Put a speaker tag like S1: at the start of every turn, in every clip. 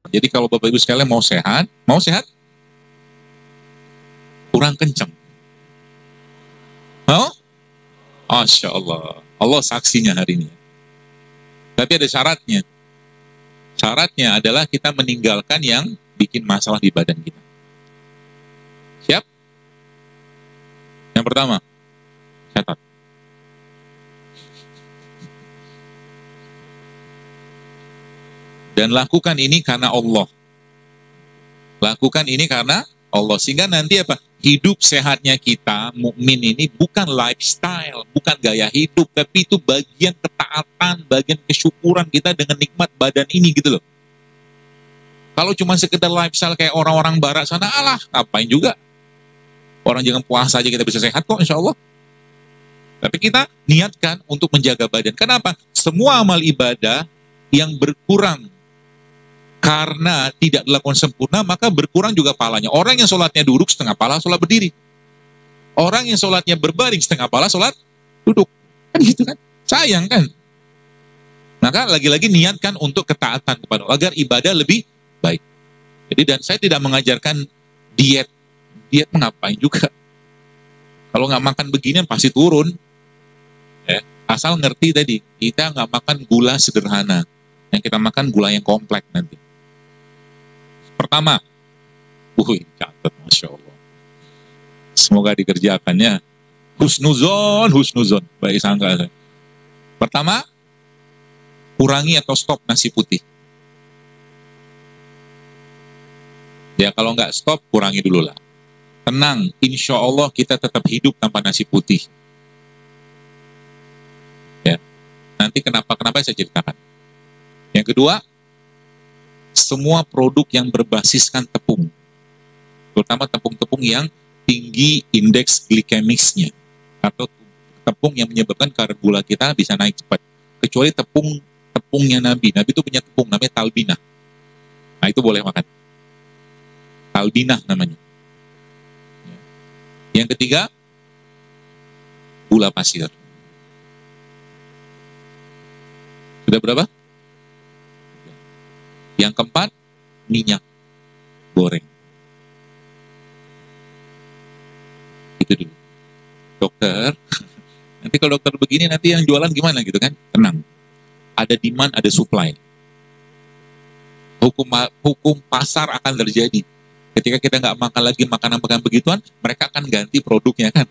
S1: Jadi kalau Bapak Ibu sekalian mau sehat, kurang kencang. Mau? Masya Allah. Allah saksinya hari ini. Tapi ada syaratnya. Syaratnya adalah kita meninggalkan yang bikin masalah di badan kita. Siap? Yang pertama, catat. Dan lakukan ini karena Allah. Lakukan ini karena Allah. Sehingga nanti apa? Hidup sehatnya kita, mukmin ini bukan lifestyle, bukan gaya hidup, tapi itu bagian ketaatan, bagian kesyukuran kita dengan nikmat badan ini gitu loh. Kalau cuma sekedar lifestyle kayak orang-orang barat sana, alah, ngapain juga. Orang jangan puasa aja kita bisa sehat kok, insya Allah. Tapi kita niatkan untuk menjaga badan. Kenapa? Semua amal ibadah yang berkurang karena tidak dilakukan sempurna, maka berkurang juga pahalanya. Orang yang sholatnya duduk, setengah pahala sholat berdiri. Orang yang sholatnya berbaring, setengah pahala sholat duduk. Kan gitu kan? Sayang kan? Maka lagi-lagi niatkan untuk ketaatan kepada Allah, agar ibadah lebih baik. Jadi dan saya tidak mengajarkan diet. Diet mengapain juga. Kalau nggak makan beginian pasti turun. Ya. Asal ngerti tadi, kita nggak makan gula sederhana. Yang kita makan gula yang kompleks nanti. Pertama, catat, Masya Allah. Semoga dikerjakannya. Husnuzon. Baik sangka. Pertama, kurangi atau stop nasi putih. Ya kalau nggak stop, kurangi dulu lah. Tenang, insya Allah kita tetap hidup tanpa nasi putih. Ya, nanti kenapa saya ceritakan. Yang kedua, semua produk yang berbasiskan tepung, terutama tepung-tepung yang tinggi indeks glikemiknya, atau tepung yang menyebabkan kadar gula kita bisa naik cepat. Kecuali tepungnya Nabi itu punya tepung namanya talbinah. Nah itu boleh makan. Talbinah namanya. Yang ketiga, gula pasir. Sudah berapa? Yang keempat, minyak goreng. Itu dulu. Dokter, nanti kalau dokter begini, nanti yang jualan gimana gitu kan? Tenang. Ada demand, ada supply. Hukum pasar akan terjadi. Ketika kita nggak makan lagi makanan-makanan begituan, mereka akan ganti produknya kan.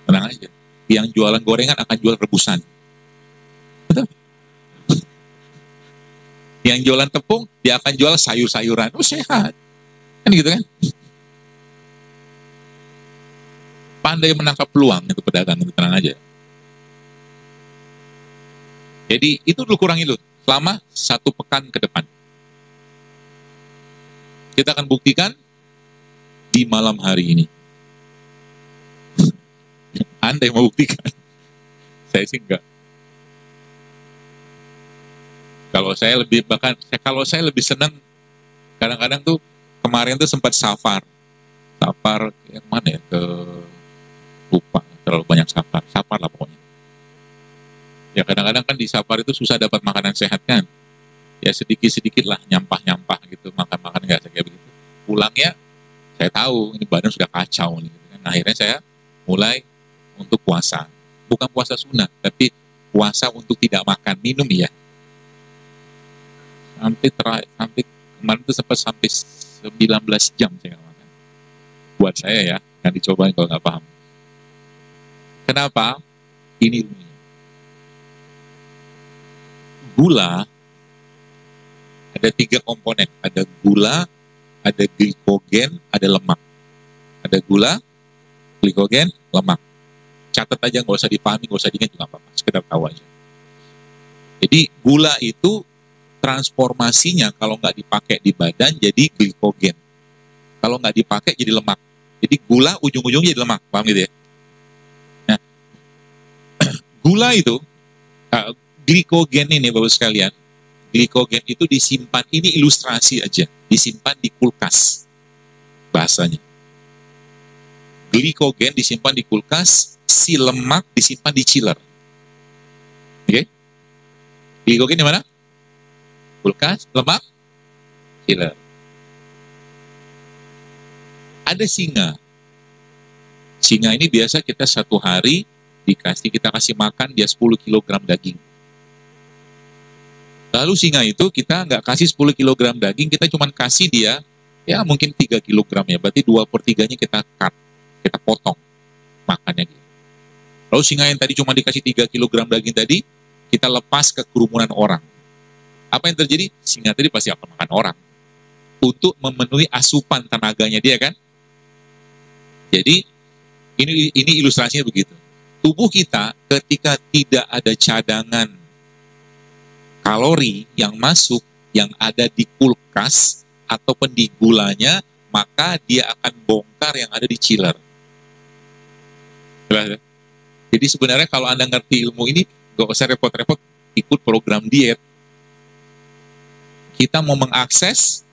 S1: Tenang aja. Yang jualan gorengan akan jual rebusan. Betul? Yang jualan tepung, dia akan jual sayur-sayuran. Oh sehat. Kan gitu kan? Pandai menangkap peluang itu pedagang, itu tenang aja. Jadi itu dulu kurangi dulu. Selama 1 pekan ke depan. Kita akan buktikan di malam hari ini. Anda yang mau buktikan. Saya sih enggak. Kalau saya lebih senang, kadang-kadang tuh kemarin tuh sempat safar yang mana ya, lupa, terlalu banyak safar lah pokoknya. Ya kadang-kadang kan di safar itu susah dapat makanan sehat kan, ya sedikit-sedikit lah nyampah gitu, makan nggak kayak begitu. Pulangnya saya tahu ini badan sudah kacau nih, gitu kan. Nah, akhirnya saya mulai untuk puasa, bukan puasa sunnah, tapi puasa untuk tidak makan minum ya. Sampai kemarin itu sampai 19 jam saya makan. Buat saya ya, yang dicobain kalau nggak paham. Kenapa? Ini gula ada 3 komponen. Ada gula, ada glikogen, ada lemak. Ada gula, glikogen, lemak. Catat aja, nggak usah dipahami, nggak usah diingat juga apa-apa. Sekedar tahu aja. Jadi gula itu transformasinya kalau nggak dipakai di badan jadi glikogen. Kalau nggak dipakai jadi lemak. Jadi gula ujung-ujungnya jadi lemak, paham gitu ya? Nah, gula itu, glikogen ini Bapak sekalian, glikogen itu disimpan, ini ilustrasi aja, disimpan di kulkas, bahasanya. Glikogen disimpan di kulkas, si lemak disimpan di chiller. Oke? Glikogen di mana? Kulkas, lemak, Chiller. Ada singa. Singa ini biasa kita satu hari kita kasih makan dia 10 kilogram daging. Lalu singa itu kita nggak kasih 10 kilogram daging, kita cuma kasih dia ya mungkin 3 kilogram ya, berarti 2/3-nya kita cut, kita potong makannya gitu. Lalu singa yang tadi cuma dikasih 3 kilogram daging tadi, kita lepas ke kerumunan orang. Apa yang terjadi? Singa tadi pasti akan makan orang untuk memenuhi asupan tenaganya dia kan. Jadi ini ilustrasinya begitu. Tubuh kita ketika tidak ada cadangan kalori yang masuk, yang ada di kulkas ataupun di gulanya, maka dia akan bongkar yang ada di chiller. Jelas ya? Jadi sebenarnya kalau Anda ngerti ilmu ini, gak usah repot-repot ikut program diet. Kita mau mengakses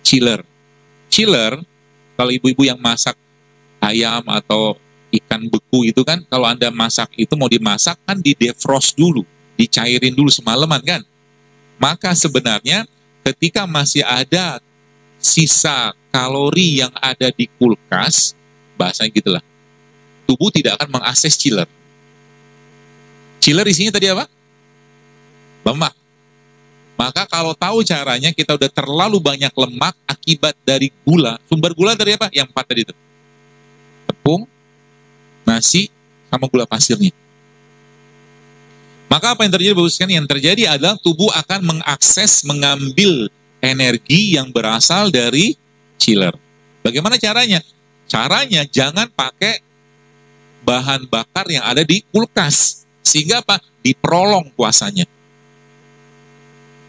S1: chiller. Chiller, kalau ibu-ibu yang masak ayam atau ikan beku itu kan, kalau Anda masak itu mau dimasak kan di defrost dulu, dicairin dulu semalaman kan. Maka sebenarnya ketika masih ada sisa kalori yang ada di kulkas, bahasanya gitulah, tubuh tidak akan mengakses chiller. Chiller isinya tadi apa? Lemak. Maka kalau tahu caranya, kita udah terlalu banyak lemak akibat dari gula. Sumber gula dari apa? Yang 4 tadi itu. Tepung, nasi, sama gula pasirnya. Maka apa yang terjadi Bapak sekalian? Yang terjadi adalah tubuh akan mengakses, mengambil energi yang berasal dari chiller. Bagaimana caranya? Caranya jangan pakai bahan bakar yang ada di kulkas. Sehingga apa? Diprolong puasanya.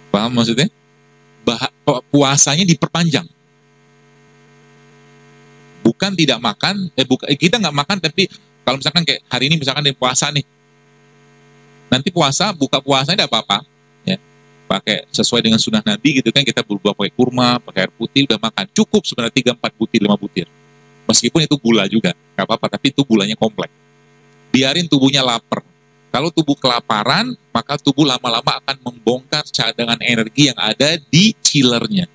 S1: Paham maksudnya? Puasanya diperpanjang. Bukan tidak makan, kita nggak makan, tapi kalau misalkan kayak hari ini misalkan di puasa nih, nanti buka puasa tidak apa-apa, ya, pakai sesuai dengan sunnah Nabi gitu kan, kita berbuat pakai kurma, pakai air putih, udah makan, cukup sebenarnya 3, 4 butir, 5 butir, meskipun itu gula juga, nggak apa-apa, tapi itu gulanya kompleks, biarin tubuhnya lapar. Kalau tubuh kelaparan, maka tubuh lama-lama akan membongkar cadangan energi yang ada di chillernya.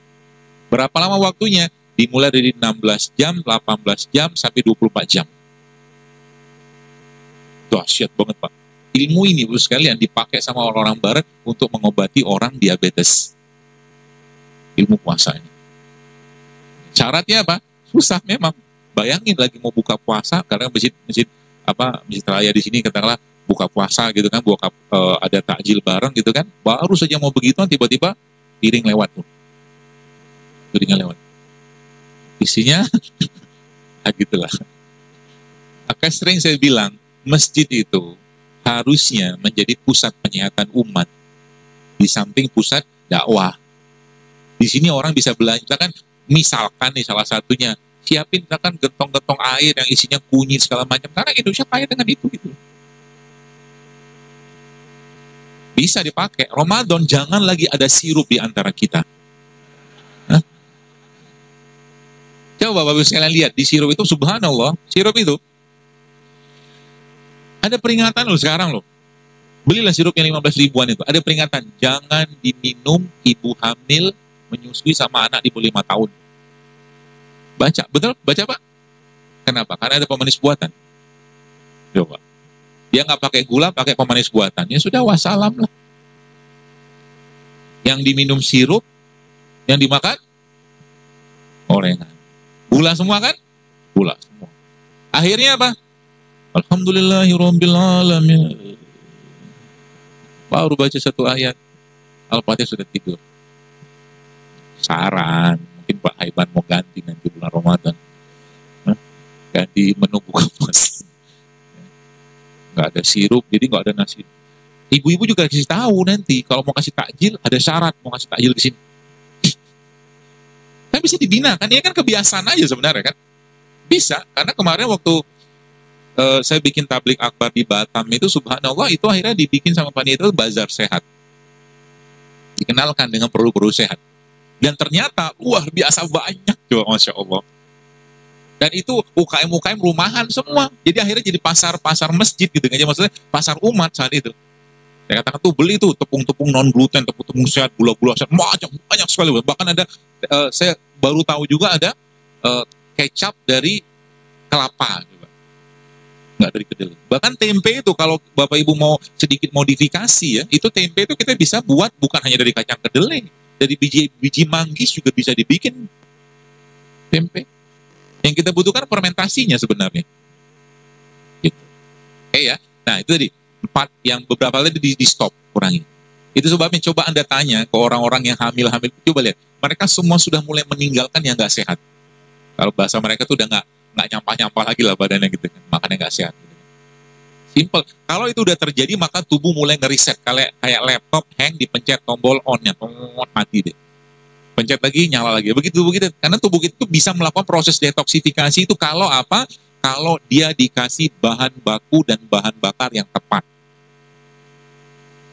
S1: Berapa lama waktunya? Dimulai dari 16 jam, 18 jam, sampai 24 jam. Dahsyat banget Pak. Ilmu ini Bapak sekalian dipakai sama orang-orang barat untuk mengobati orang diabetes. Ilmu puasa ini. Syaratnya apa? Susah memang. Bayangin lagi mau buka puasa, karena masjid raya di sini katakanlah buka puasa gitu kan, ada takjil bareng gitu kan, baru saja mau begituan tiba-tiba piring lewat tuh. Piringnya lewat. Isinya gitulah. Maka sering saya bilang, masjid itu harusnya menjadi pusat penyehatan umat di samping pusat dakwah. Di sini orang bisa belajar kan, misalkan nih salah satunya siapin misalkan gentong-gentong air yang isinya kunyit segala macam, karena Indonesia kaya dengan itu gitu. Bisa dipakai. Ramadan jangan lagi ada sirup di antara kita. Coba Bapak sekalian lihat, di sirup itu subhanallah, sirup itu ada peringatan loh sekarang loh. Belilah sirup yang 15 ribuan itu. Ada peringatan, jangan diminum ibu hamil menyusui sama anak di bawah 5 tahun. Baca, betul? Baca Pak? Kenapa? Karena ada pemanis buatan. Coba. Dia nggak pakai gula, pakai pemanis buatan. Ya sudah, wassalam lah. Yang diminum sirup, yang dimakan gorengan. Gula semua kan? Gula semua. Akhirnya apa? Alhamdulillahirabbil alamin. Baru baca 1 ayat, Al-Fatihah sudah tidur. Saran, mungkin Pak Haiban mau ganti nanti bulan Ramadan. Ganti menu buka puasa. Nggak ada sirup, jadi nggak ada nasi. Ibu-ibu juga kasih tahu nanti, kalau mau kasih takjil, ada syarat mau kasih takjil ke sini. Kan bisa dibina, kan? Ini kan kebiasaan aja sebenarnya kan. Bisa, karena kemarin waktu saya bikin tablik akbar di Batam itu, subhanallah, itu akhirnya dibikin sama panitia itu bazar sehat. Dikenalkan dengan produk-produk sehat. Dan ternyata luar biasa banyak juga, Masya Allah. Dan itu UKM-UKM rumahan semua. Jadi akhirnya jadi pasar masjid gitu. Aja maksudnya pasar umat saat itu. Saya katakan tuh beli tuh tepung-tepung non gluten, tepung-tepung sehat, gula-gula sehat, banyak sekali. Bahkan ada saya baru tahu juga ada kecap dari kelapa, nggak dari kedelai. Bahkan tempe itu kalau Bapak Ibu mau sedikit modifikasi ya, itu tempe itu kita bisa buat bukan hanya dari kacang kedelai, dari biji manggis juga bisa dibikin tempe. Yang kita butuhkan fermentasinya sebenarnya. Gitu. Oke ya. Nah itu tadi 4 yang beberapa tadi di stop, kurangi. Itu sebabnya coba Anda tanya ke orang-orang yang hamil-hamil, coba lihat, mereka semua sudah mulai meninggalkan yang nggak sehat. Kalau bahasa mereka tuh udah nggak nyampah-nyampah lagi lah badannya gitu kan, makannya nggak sehat. Gitu. Simple. Kalau itu udah terjadi maka tubuh mulai ngeriset, kayak laptop hang, dipencet tombol on-nya, mati deh. Pencet lagi, nyala lagi. Begitu. Karena tubuh itu bisa melakukan proses detoksifikasi itu kalau apa? Kalau dia dikasih bahan baku dan bahan bakar yang tepat.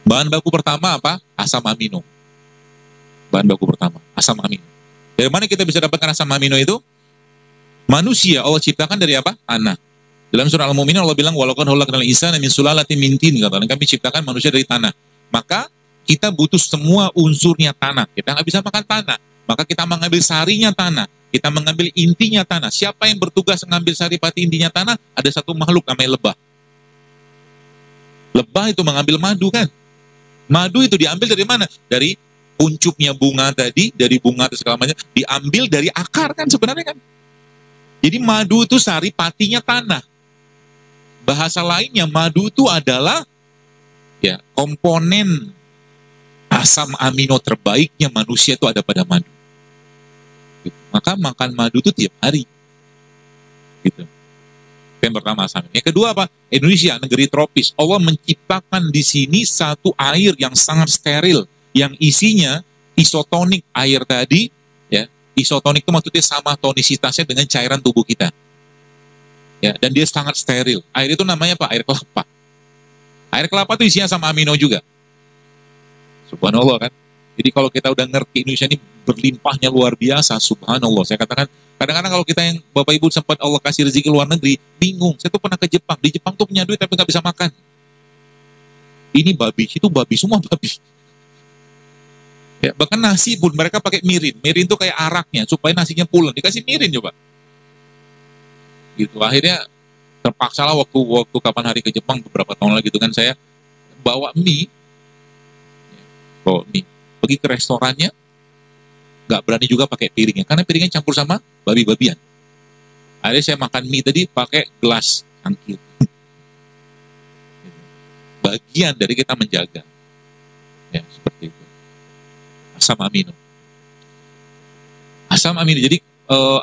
S1: Bahan baku pertama apa? Asam amino. Bahan baku pertama, asam amino. Dari mana kita bisa dapatkan asam amino itu? Manusia Allah ciptakan dari apa? Tanah. Dalam surah Al-Mu'minun Allah bilang walaupun khalaqnal insana min sulalatin min tin, kata kami ciptakan manusia dari tanah. Maka kita butuh semua unsurnya tanah. Kita nggak bisa makan tanah. Maka kita mengambil sarinya tanah. Kita mengambil intinya tanah. Siapa yang bertugas mengambil sari pati intinya tanah? Ada satu makhluk namanya lebah. Lebah itu mengambil madu kan? Madu itu diambil dari mana? Dari puncuknya bunga tadi, dari bunga atau segala macam, diambil dari akar kan sebenarnya kan. Jadi madu itu sari patinya tanah. Bahasa lainnya madu itu adalah ya komponen asam amino terbaiknya manusia itu ada pada madu. Gitu. Maka makan madu itu tiap hari. Gitu. Yang pertama asam. Yang kedua apa? Indonesia, negeri tropis. Allah menciptakan di sini satu air yang sangat steril, yang isinya isotonik air tadi, ya. Isotonik itu maksudnya sama tonisitasnya dengan cairan tubuh kita. Ya, dan dia sangat steril. Air itu namanya apa? Air kelapa. Air kelapa itu isinya sama amino juga. Subhanallah kan. Jadi kalau kita udah ngerti Indonesia ini berlimpahnya luar biasa, subhanallah. Saya katakan, kadang-kadang kalau kita yang Bapak Ibu sempat Allah kasih rezeki luar negeri, bingung. Saya tuh pernah ke Jepang. Di Jepang tuh punya duit tapi nggak bisa makan. Ini babi, itu babi, semua babi. Ya, bahkan nasi pun mereka pakai mirin. Mirin tuh kayak araknya, supaya nasinya pulen. Dikasih mirin coba. Gitu. Akhirnya terpaksa lah waktu kapan hari ke Jepang beberapa tahun lagi itu kan saya bawa mie. Pergi ke restorannya, nggak berani juga pakai piringnya, karena piringnya campur sama babi-babian. Akhirnya saya makan mie tadi pakai gelas cangkir. Bagian dari kita menjaga. Ya, seperti itu. Asam amino. Asam amino, jadi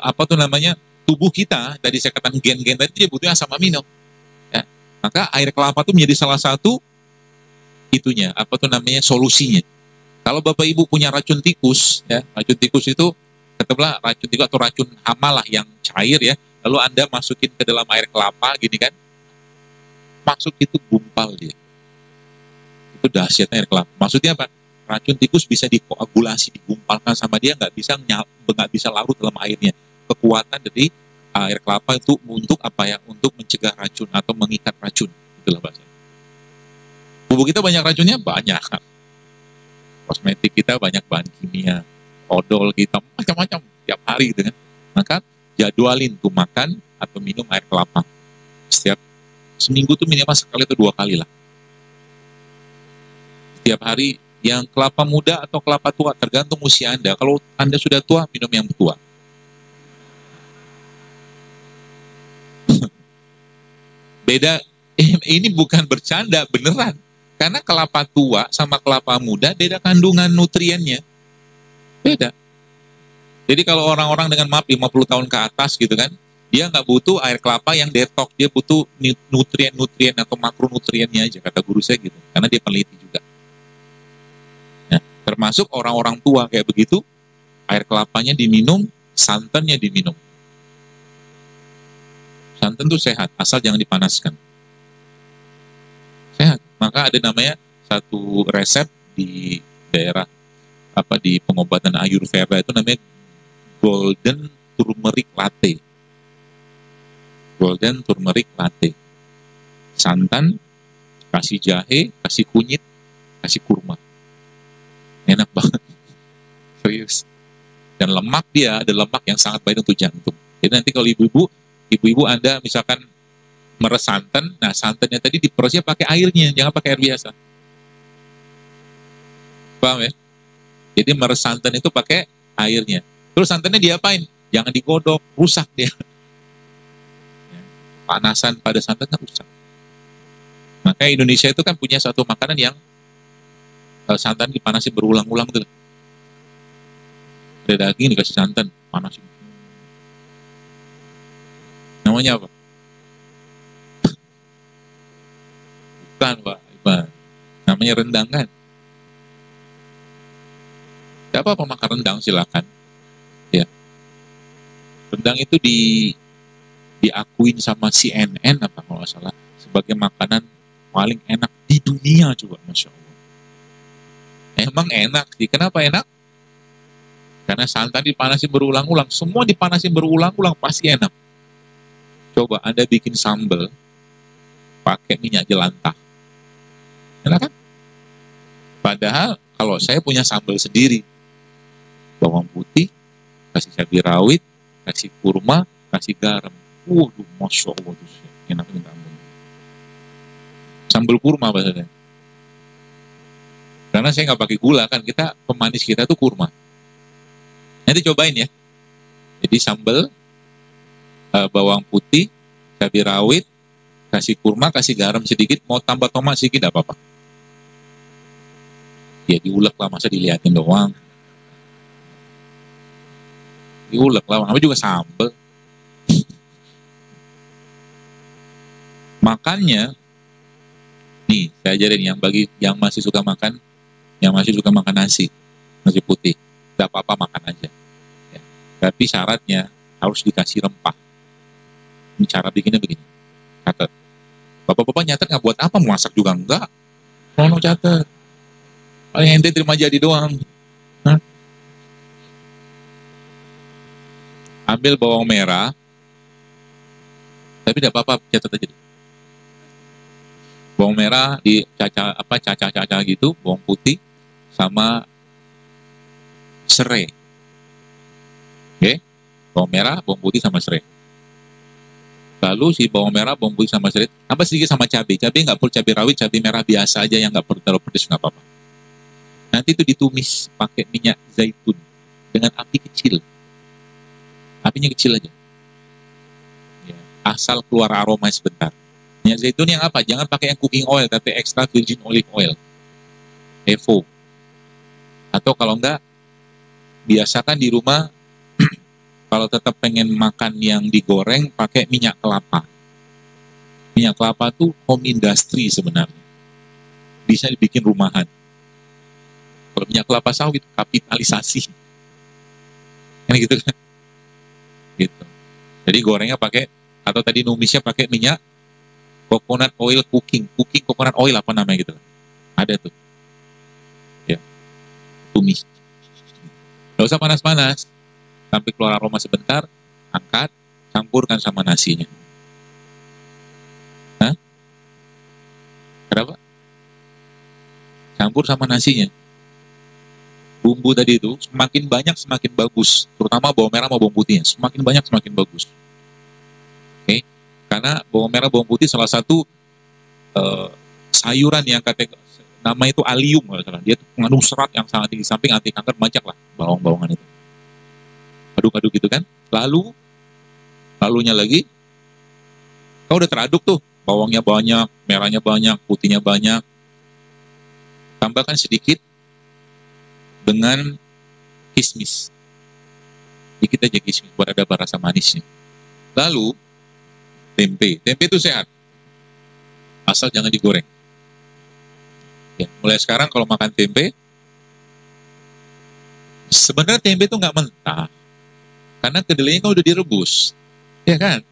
S1: apa tuh namanya, tubuh kita, tadi saya katakan gen-gen tadi dia butuh asam amino. Ya. Maka air kelapa itu menjadi salah satu itunya, apa tuh namanya, solusinya. Kalau Bapak Ibu punya racun tikus, ya, racun tikus itu, katakanlah racun tikus atau racun hama lah yang cair ya, lalu Anda masukin ke dalam air kelapa, gini kan, masuk itu gumpal dia. Itu dahsyatnya air kelapa. Maksudnya apa? Racun tikus bisa dikoagulasi, digumpalkan sama dia, nggak bisa larut dalam airnya. Kekuatan dari air kelapa itu untuk apa ya? Untuk mencegah racun atau mengikat racun. Itulah bahasa. Tubuh kita banyak racunnya? Banyak. Kosmetik kita banyak bahan kimia, odol kita macam-macam tiap hari gitu kan. Maka jadwalin tuh makan atau minum air kelapa. Setiap seminggu tuh minimal sekali atau 2 kali lah. Setiap hari, yang kelapa muda atau kelapa tua tergantung usia Anda. Kalau Anda sudah tua, minum yang tua. Beda, ini bukan bercanda, beneran. Karena kelapa tua sama kelapa muda beda kandungan nutriennya. Beda. Jadi kalau orang-orang dengan maaf 50 tahun ke atas gitu kan, dia nggak butuh air kelapa yang detox, dia butuh nutrien-nutrien atau makronutriennya aja, kata guru saya gitu. Karena dia peneliti juga. Nah, termasuk orang-orang tua kayak begitu, air kelapanya diminum, santannya diminum. Santan itu sehat, asal jangan dipanaskan. Sehat. Maka ada namanya satu resep di daerah di pengobatan Ayurveda itu namanya golden turmeric latte. Golden turmeric latte. Santan, kasih jahe, kasih kunyit, kasih kurma. Enak banget. Serius. Dan lemak dia, ada lemak yang sangat baik untuk jantung. Jadi nanti kalau ibu-ibu Anda misalkan meres santan, nah santannya tadi diperosnya pakai airnya, jangan pakai air biasa. Paham ya? Jadi meres santan itu pakai airnya. Terus santannya diapain? Jangan digodok, rusak dia. Panasan pada santan kan rusak. Maka Indonesia itu kan punya satu makanan yang santan dipanasin berulang-ulang tuh. Ada daging dikasih santan, panasin. Namanya apa? Bukan, Pak. Bukan. Namanya rendang kan? Tidak apa-apa makan rendang, silakan. Ya. Rendang itu diakuin sama CNN apa kalau nggak salah sebagai makanan paling enak di dunia juga, Masya Allah. Emang enak sih. Kenapa enak? Karena santan dipanasin berulang-ulang. Semua dipanasin berulang-ulang pasti enak. Coba Anda bikin sambal pakai minyak jelantah. Enak kan? Padahal kalau saya punya sambal sendiri, bawang putih, kasih cabai rawit, kasih kurma, kasih garam. Waduh, Masya Allah, enak minta ampun. Sambal kurma bahasanya. Karena saya nggak pakai gula kan, pemanis kita tuh kurma. Nanti cobain ya. Jadi sambal, bawang putih, cabai rawit, kasih kurma, kasih garam sedikit, mau tambah tomat sedikit, tidak apa-apa. Ya diulek lah, masa dilihatin doang. Diulek lah, namanya juga sambal. Makannya, nih saya ajarin yang masih suka makan nasi putih, tidak apa-apa makan aja. Ya. Tapi syaratnya harus dikasih rempah. Ini cara bikinnya begini. Catat. Bapak-bapak nyatet nggak buat apa? Masak juga enggak. Mau catat. Paling ente terima jadi doang. Hah? Ambil bawang merah, tapi tidak apa-apa, catat aja. Bawang merah caca gitu, bawang putih sama serai. Oke? Bawang merah, bawang putih sama serai. Lalu si bawang merah, bawang putih sama serai, tambah sedikit sama cabai. Cabai nggak perlu cabai rawit, cabai merah biasa aja yang nggak perlu terlalu pedas, nggak apa-apa. Nanti itu ditumis pakai minyak zaitun dengan api kecil. Apinya kecil aja. Ya, asal keluar aroma sebentar. Minyak zaitun yang apa? Jangan pakai yang cooking oil, tapi extra virgin olive oil. EVO. Atau kalau enggak, biasakan di rumah, kalau tetap pengen makan yang digoreng, pakai minyak kelapa. Minyak kelapa tuh home industry sebenarnya. Bisa dibikin rumahan. Kalau minyak kelapa sawit, kapitalisasi. Kan gitu kan? Gitu. Jadi gorengnya pakai, atau tadi numisnya pakai minyak coconut oil cooking coconut oil apa namanya gitu. Ada tuh. Ya. Tumis. Gak usah panas-panas. Sampai keluar aroma sebentar, angkat, campurkan sama nasinya. Hah? Kenapa? Campur sama nasinya. Bumbu tadi itu semakin banyak semakin bagus. Terutama bawang merah sama bawang putihnya. Semakin banyak semakin bagus. Oke? Karena bawang merah, bawang putih salah satu sayuran yang nama itu alium kalau salah. Dia mengandung serat yang sangat tinggi, samping anti kanker, banyak lah bawang-bawangan itu. Aduk-aduk gitu kan. Lalunya lagi, kau udah teraduk tuh, bawangnya banyak, merahnya banyak, putihnya banyak. Tambahkan sedikit dengan kismis. Dikit aja kismis buat ada rasa manisnya. Lalu tempe itu sehat, asal jangan digoreng. Ya, mulai sekarang kalau makan tempe, sebenarnya tempe itu nggak mentah, karena kedelainya kan udah direbus, ya kan?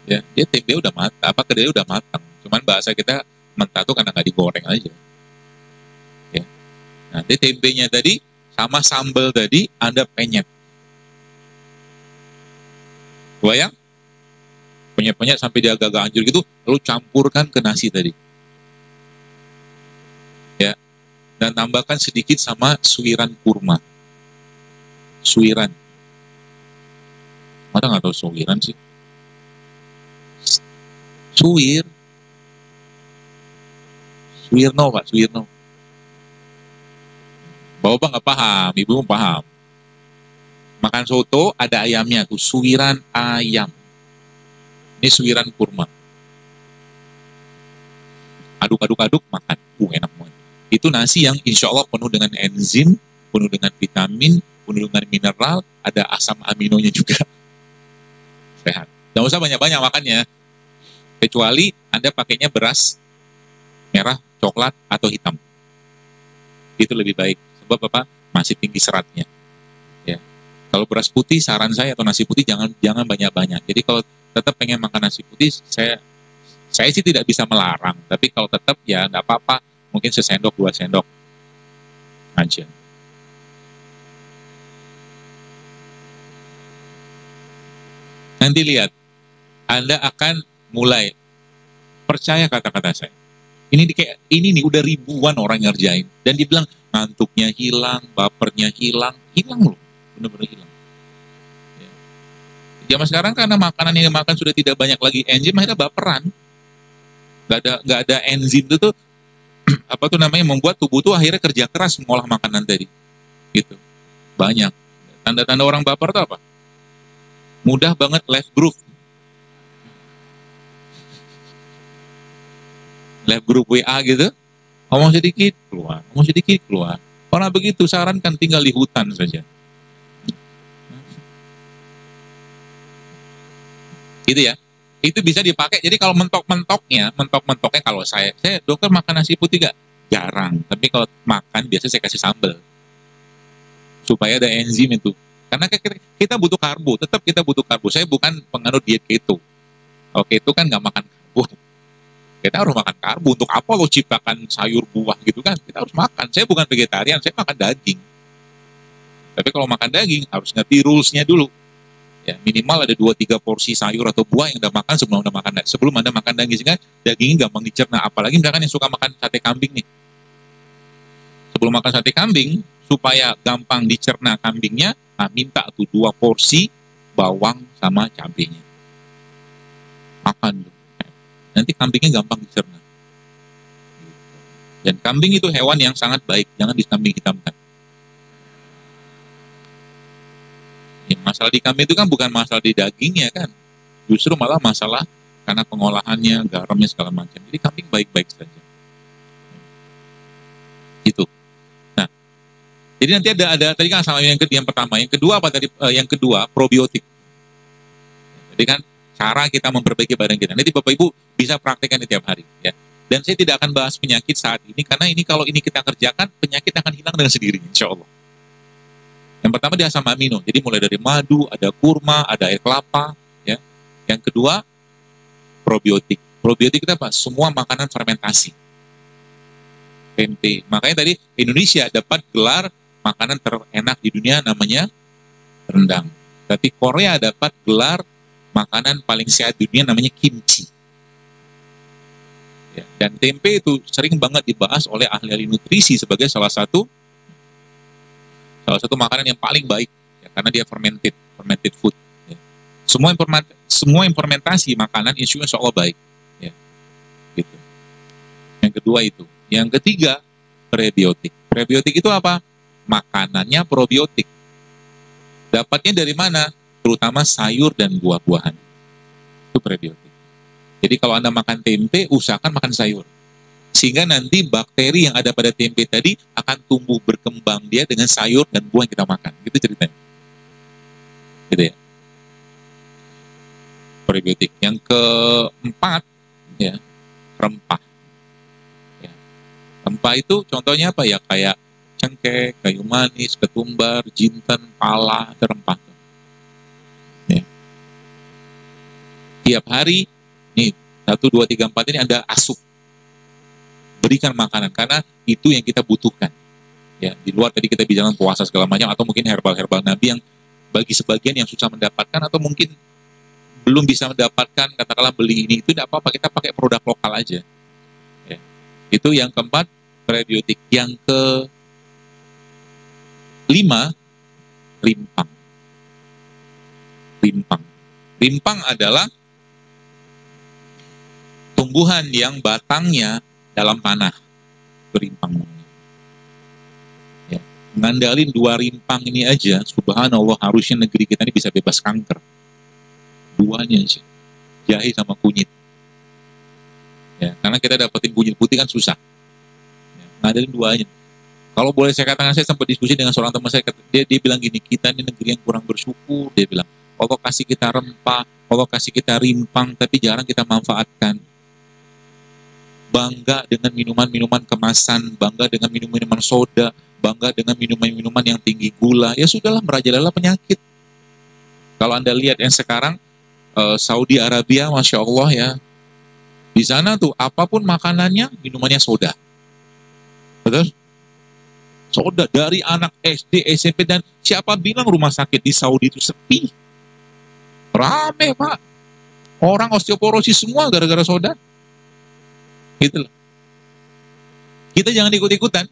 S1: Ya, dia tempe udah matang, kedelai udah matang. Cuman bahasa kita mentah tuh karena nggak digoreng aja. Ya, nanti tempenya tadi sama sambal tadi Anda penyet. Bayang? Penyet-penyet sampai dia agak hancur gitu, lalu campurkan ke nasi tadi. Ya, Dan tambahkan sedikit sama suiran kurma. Suiran. Masa nggak tahu suiran sih? Suwir. Suwirno Pak, Suwirno. Bapak nggak paham, ibu paham. Makan soto ada ayamnya tuh, suiran ayam. Ini suiran kurma. Aduk-aduk-aduk makan. Enak banget. Itu nasi yang insya Allah penuh dengan enzim, penuh dengan vitamin, penuh dengan mineral, ada asam aminonya juga. Sehat. Jangan usah banyak-banyak makannya. Kecuali Anda pakainya beras merah, coklat, atau hitam. Itu lebih baik. Sebab apa? Masih tinggi seratnya. Ya. Kalau beras putih, saran saya atau nasi putih jangan banyak-banyak. Jadi kalau tetap pengen makan nasi putih, saya sih tidak bisa melarang. Tapi kalau tetap ya nggak apa-apa. Mungkin sesendok, 2 sendok aja. Nanti lihat, Anda akan mulai percaya kata-kata saya. Ini nih udah ribuan orang ngerjain dan dibilang ngantuknya hilang, bapernya hilang loh, bener-bener hilang. Ya. Zaman sekarang karena makanan yang dimakan sudah tidak banyak lagi enzim, akhirnya baperan. Nggak ada enzim itu tuh apa tuh namanya membuat tubuh tuh akhirnya kerja keras mengolah makanan tadi, gitu. Banyak. Tanda-tanda orang baper tuh apa? Mudah banget left groove. Left group WA gitu, ngomong sedikit keluar. Orang begitu sarankan tinggal di hutan saja. Gitu ya. Itu bisa dipakai. Jadi kalau mentoknya kalau saya dokter makan nasi putih gak? Jarang. Tapi kalau makan biasanya saya kasih sambal. Supaya ada enzim itu. Karena kita butuh karbo, tetap kita butuh karbo. Saya bukan penganut diet keto. Kalau keto kan gak makan karbo. Kita harus makan karbo. Untuk apa lo ciptakan sayur buah gitu kan? Kita harus makan. Saya bukan vegetarian, saya makan daging. Tapi kalau makan daging harus ngerti rules-nya dulu. Ya, minimal ada 2-3 porsi sayur atau buah yang Anda makan sebelum Anda makan daging, sehingga dagingnya gampang dicerna. Apalagi misalkan yang suka makan sate kambing nih. Sebelum makan sate kambing, supaya gampang dicerna kambingnya, minta tuh 2 porsi bawang sama cabenya. Makan. Nanti kambingnya gampang dicerna. Dan kambing itu hewan yang sangat baik, jangan dikambing hitamkan. Ya, masalah di kambing itu kan bukan masalah di dagingnya kan, justru malah masalah karena pengolahannya, garamnya segala macam. Jadi kambing baik-baik saja. Gitu. Nah, jadi nanti ada tadi kan sama yang pertama, yang kedua apa tadi? Yang kedua probiotik. Jadi kan cara kita memperbaiki badan kita. Nanti Bapak Ibu bisa praktekkan di tiap hari. Ya. Dan saya tidak akan bahas penyakit saat ini, karena ini kalau ini kita kerjakan, penyakit akan hilang dengan sendirinya, insya Allah. Yang pertama dia asam amino, jadi mulai dari madu, ada kurma, ada air kelapa. Ya. Yang kedua, probiotik. Probiotik itu apa? Semua makanan fermentasi. Tempe. Makanya tadi Indonesia dapat gelar makanan terenak di dunia namanya rendang. Tapi Korea dapat gelar makanan paling sehat di dunia namanya kimchi. Ya, dan tempe itu sering banget dibahas oleh ahli-ahli nutrisi sebagai salah satu makanan yang paling baik, ya, karena dia fermented food. Ya. Semua fermentasi makanan insya Allah baik. Ya. Gitu. Yang kedua itu. Yang ketiga, prebiotik. Prebiotik itu apa? Makanannya probiotik. Dapatnya dari mana? Terutama sayur dan buah-buahan. Itu prebiotik. Jadi kalau Anda makan tempe, usahakan makan sayur. Sehingga nanti bakteri yang ada pada tempe tadi akan tumbuh berkembang dia dengan sayur dan buah yang kita makan. Gitu ceritanya. Gitu ya. Prebiotik. Yang keempat, ya, rempah. Ya. Rempah itu contohnya apa ya? Kayak cengkeh, kayu manis, ketumbar, jinten, pala, itu rempah. Ya. Tiap hari, nih, 1, 2, 3, 4 ini ada asup. Berikan makanan, karena itu yang kita butuhkan. Ya, di luar tadi kita bicara puasa segala macam, atau mungkin herbal-herbal Nabi yang bagi sebagian yang susah mendapatkan, atau mungkin belum bisa mendapatkan, katakanlah beli ini, itu tidak apa-apa, kita pakai produk lokal aja. Ya. Itu yang keempat, prebiotik. Yang kelima, rimpang. Rimpang. Rimpang adalah tumbuhan yang batangnya dalam tanah. Berimpang. Ya. Ngandalin 2 rimpang ini aja, subhanallah, harusnya negeri kita ini bisa bebas kanker. 2-nya aja. Jahe sama kunyit. Ya, karena kita dapetin kunyit putih kan susah. Ya, ngandalin 2-nya. Kalau boleh saya katakan, saya sempat diskusi dengan seorang teman saya, dia bilang gini, kita ini negeri yang kurang bersyukur, dia bilang. Allah kasih kita rempah, Allah kasih kita rimpang, tapi jarang kita manfaatkan. Bangga dengan minuman-minuman kemasan, bangga dengan minuman-minuman soda, bangga dengan minuman-minuman yang tinggi gula. Ya sudahlah, merajalela penyakit. Kalau Anda lihat yang sekarang, Saudi Arabia, Masya Allah ya, di sana tuh apapun makanannya, minumannya soda. Betul? Soda dari anak SD, SMP, dan siapa bilang rumah sakit di Saudi itu sepi? Rame, Pak. Orang osteoporosis semua gara-gara soda. Gitu loh. Kita jangan ikut-ikutan.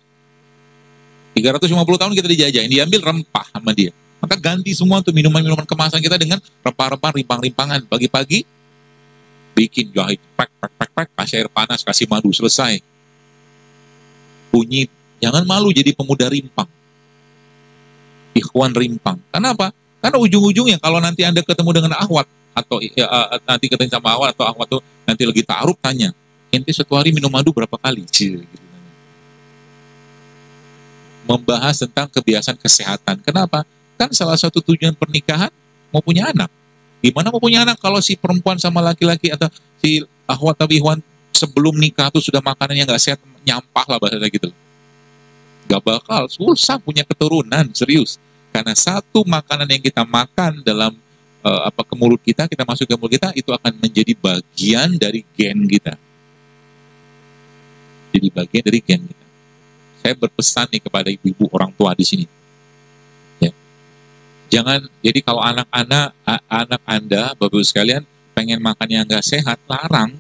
S1: 350 tahun kita dijajahin, diambil rempah sama dia. Maka ganti semua tuh minuman-minuman kemasan kita dengan rempah-rempah, rimpang-rimpangan. Pagi-pagi bikin jahit, pek, kasih air panas, kasih madu, selesai. Kunyit. Jangan malu jadi pemuda rimpang. Ikhwan rimpang. Kenapa? Karena ujung-ujungnya kalau nanti Anda ketemu dengan akhwat, atau nanti ketemu sama akhwat, atau akhwat tuh nanti lagi ta'aruf, tanya, ente satu hari minum madu berapa kali? Gitu. Membahas tentang kebiasaan kesehatan. Kenapa? Kan salah satu tujuan pernikahan mau punya anak. Gimana mau punya anak kalau si perempuan sama laki-laki atau si akhwat atau ikhwan sebelum nikah tuh sudah makanannya nggak sehat, nyampah lah bahasa gitu. Gak bakal susah punya keturunan, serius. Karena satu makanan yang kita makan dalam ke mulut kita masuk ke mulut kita, itu akan menjadi bagian dari gen kita. Jadi bagian dari gen kita. Saya berpesan nih kepada ibu-ibu orang tua di sini. Ya. Jangan, jadi kalau anak Anda, Bapak-Ibu sekalian, pengen makan yang nggak sehat, larang.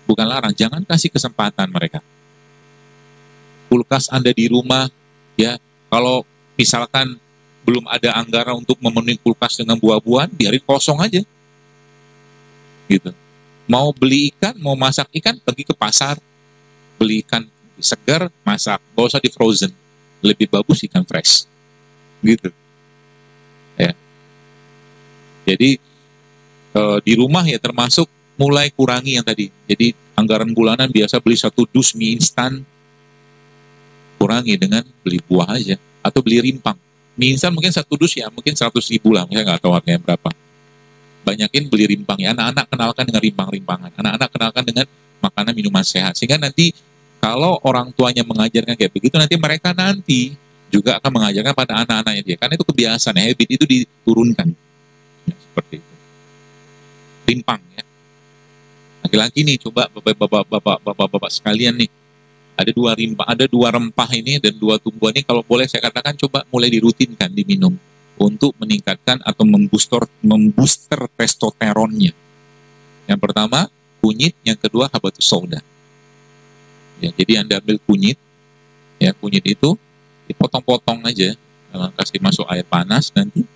S1: Bukan larang, jangan kasih kesempatan mereka. Kulkas Anda di rumah, ya, kalau misalkan belum ada anggaran untuk memenuhi kulkas dengan buah-buahan, biarin kosong aja. Gitu. Mau beli ikan, mau masak ikan, pergi ke pasar, beli ikan segar, masak, gak usah di frozen. Lebih bagus ikan fresh. Gitu. Ya. Jadi di rumah ya termasuk mulai kurangi yang tadi. Jadi anggaran bulanan biasa beli 1 dus mie instan, kurangi dengan beli buah aja atau beli rimpang. Mie instan mungkin 1 dus ya mungkin 100.000 lah, saya nggak tahu harganya berapa. Banyakin beli rimpang ya, anak-anak kenalkan dengan rimpang-rimpangan, anak-anak kenalkan dengan makanan minuman sehat, sehingga nanti kalau orang tuanya mengajarkan kayak begitu, nanti mereka nanti juga akan mengajarkan pada anak-anaknya dia, karena itu kebiasaan, habit itu diturunkan ya, seperti itu. Rimpang ya, laki-laki nih, coba bapak-bapak sekalian nih, ada 2 rempah ini dan 2 tumbuhan ini, kalau boleh saya katakan coba mulai dirutinkan diminum untuk meningkatkan atau membooster testosteronnya. Yang pertama kunyit, yang kedua habatus sauda. Ya, jadi Anda ambil kunyit, ya kunyit itu dipotong-potong aja, kasih masuk air panas nanti,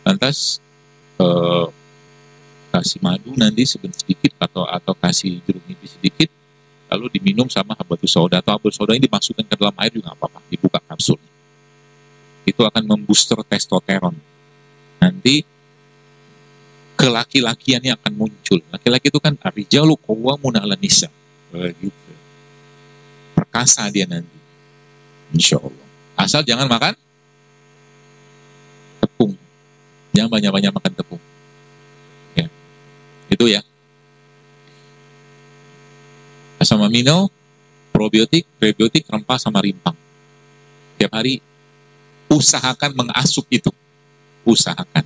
S1: lantas kasih madu nanti sedikit atau kasih jeruk nipis sedikit, lalu diminum sama habatus sauda, atau habatus sauda ini dimasukkan ke dalam air juga nggak apa-apa, dibuka kapsulnya. Itu akan membooster testosteron. Nanti kelaki-lakiannya akan muncul. Laki-laki itu kan ar-rijalu qawwamuna 'alan nisa. Gitu. Perkasa dia nanti. Insya Allah. Asal jangan makan tepung. Jangan banyak-banyak makan tepung. Ya. Itu ya. Asam amino, probiotik, prebiotik, rempah sama rimpang. Tiap hari usahakan mengasup itu. Usahakan.